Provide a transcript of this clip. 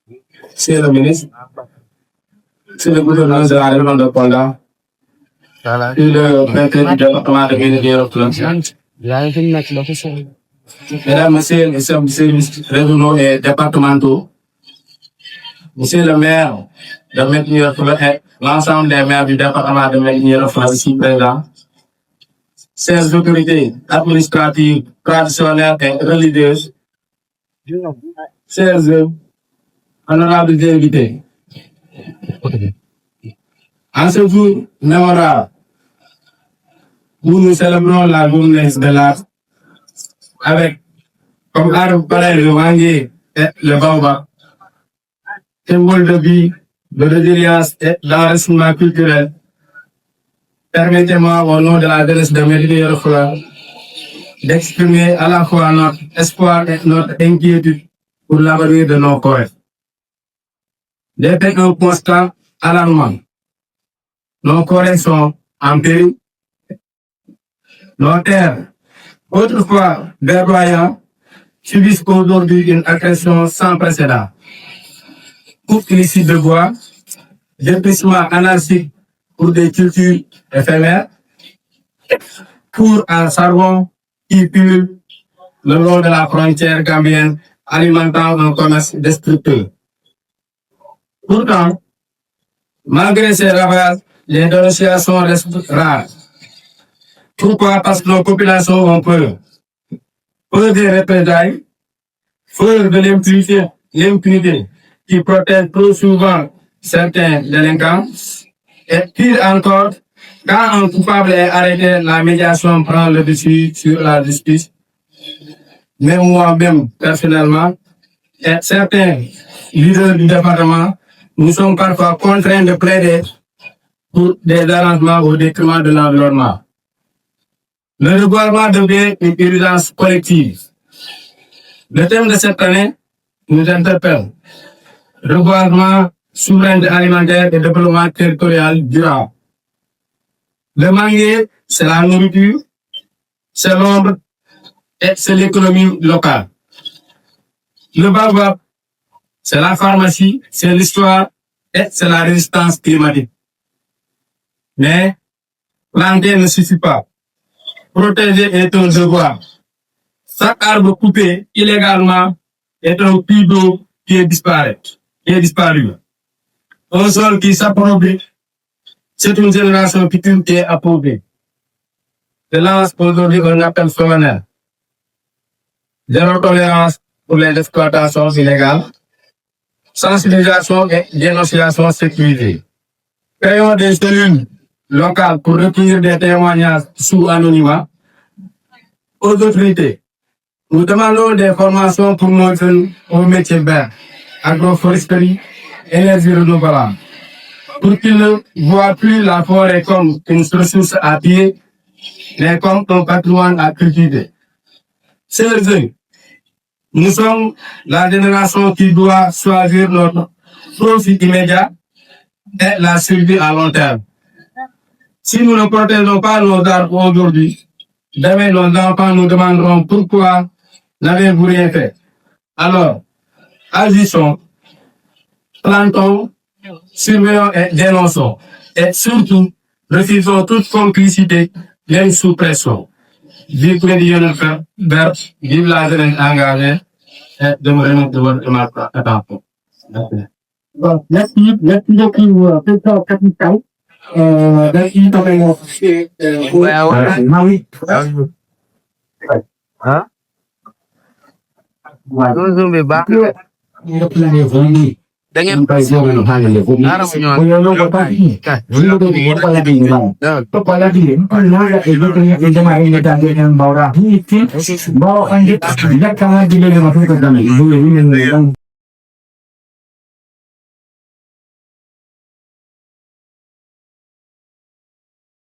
Monsieur le ministre, monsieur le gouverneur de la région de Kolda, puis le préfet du département de Guinée-Bissau, mesdames, messieurs les services régionaux et départementaux, monsieur le maire de Médina-Yoro-Foulah et l'ensemble des maires du département de Médina-Yoro-Foulah ici présents, chères autorités administratives, traditionnelles et religieuses, chers honorables invités, en ce jour mémorable où nous célébrons la journée de l'art avec comme arbre pareil le manguier et le baobab, symbole de vie, de résilience et d'enrichissement culturel. Permettez-moi, au nom de la jeunesse de Médina-Yoro-Foulah, d'exprimer à la fois notre espoir et notre inquiétude pour l'avenir de nos forêts. J'ai fait un constat alarmant. Nos forêts sont en péril. Nos terres, autrefois verdoyantes, subissent aujourd'hui une agression sans précédent. Coupe illicite de bois, dépréciement anarchique pour des cultures éphémères, four à charbon qui pullule le long de la frontière gambienne, alimentant un commerce destructeur. Pourtant, malgré ces ravages, les dénonciations restent rares. Pourquoi? Parce que nos populations ont peur. Peur des représailles, peur de l'impunité qui protège trop souvent certains délinquants. Et pire encore, quand un coupable est arrêté, la médiation prend le dessus sur la justice. Mais moi-même, personnellement, et certains leaders du département, nous sommes parfois contraints de plaider pour des arrangements au détriment de l'environnement. Le reboisement devient une urgence collective. Le thème de cette année nous interpelle. Reboisement, souveraineté alimentaire et développement territorial durable. Le manguier, c'est la nourriture, c'est l'ombre et c'est l'économie locale. Le baobab, c'est la pharmacie, c'est l'histoire et c'est la résistance climatique. Mais planter ne suffit pas. Protéger est un devoir. Chaque arbre coupé illégalement est un puits d'eau qui est disparu. Un sol qui s'approprie, c'est une génération future qui est appauvrie. Je lance aujourd'hui un appel solennel. Zéro tolérance pour les exploitations illégales, sensibilisation et dénonciation sécurisée. Créons des cellules locales pour recueillir des témoignages sous anonymat. Aux autorités, nous demandons des formations pour nos jeunes au métier vert, agroforesterie, énergie renouvelable, pour qu'ils ne voient plus la forêt comme une ressource à piller, mais comme un patrimoine à cultiver. C'est le jeu. Nous sommes la génération qui doit choisir notre profit immédiat et la survie à long terme. Si nous ne protégeons pas nos arbres aujourd'hui, demain nos enfants nous demanderont pourquoi n'avez-vous rien fait. Alors, agissons, plantons, surveillons et dénonçons. Et surtout, refusons toute complicité, même sous pression. Vive Médina-Yoro-Foulah, vive la jeunesse engagée et de me remettre de votre attention. Bon, merci beaucoup, président capitaine. Merci énormément. Marie. Hein? Da ngeen Mau